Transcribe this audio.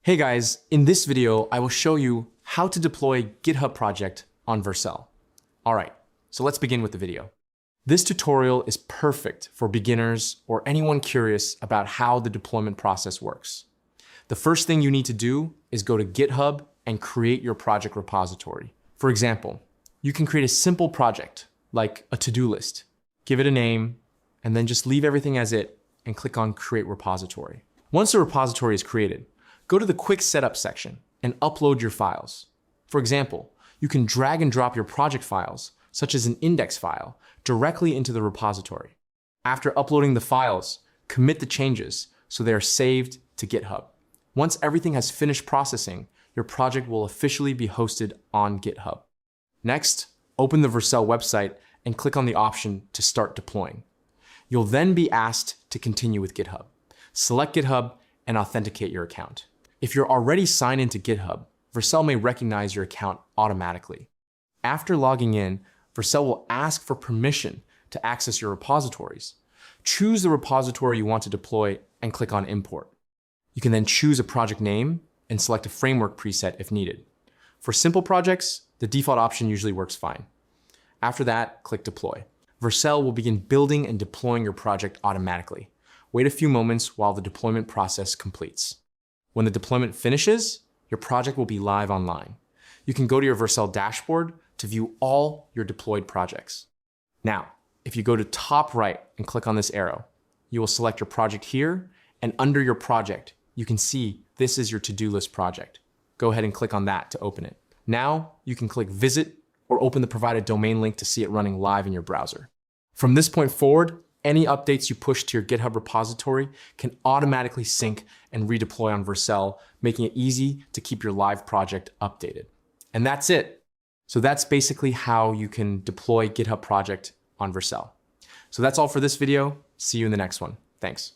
Hey guys, in this video, I will show you how to deploy GitHub project on Vercel. All right, so let's begin with the video. This tutorial is perfect for beginners or anyone curious about how the deployment process works. The first thing you need to do is go to GitHub and create your project repository. For example, you can create a simple project like a to-do list, give it a name, and then just leave everything as it and click on Create Repository. Once the repository is created, go to the Quick Setup section and upload your files. For example, you can drag and drop your project files, such as an index file, directly into the repository. After uploading the files, commit the changes so they are saved to GitHub. Once everything has finished processing, your project will officially be hosted on GitHub. Next, open the Vercel website and click on the option to start deploying. You'll then be asked to continue with GitHub. Select GitHub and authenticate your account. If you're already signed into GitHub, Vercel may recognize your account automatically. After logging in, Vercel will ask for permission to access your repositories. Choose the repository you want to deploy and click on Import. You can then choose a project name and select a framework preset if needed. For simple projects, the default option usually works fine. After that, click Deploy. Vercel will begin building and deploying your project automatically. Wait a few moments while the deployment process completes. When the deployment finishes, your project will be live online. You can go to your Vercel dashboard to view all your deployed projects. Now, if you go to top right and click on this arrow, you will select your project here, and under your project, you can see this is your to-do list project. Go ahead and click on that to open it. Now, you can click Visit or open the provided domain link to see it running live in your browser. From this point forward, any updates you push to your GitHub repository can automatically sync and redeploy on Vercel, making it easy to keep your live project updated. And that's it. So that's basically how you can deploy GitHub project on Vercel. So that's all for this video. See you in the next one. Thanks.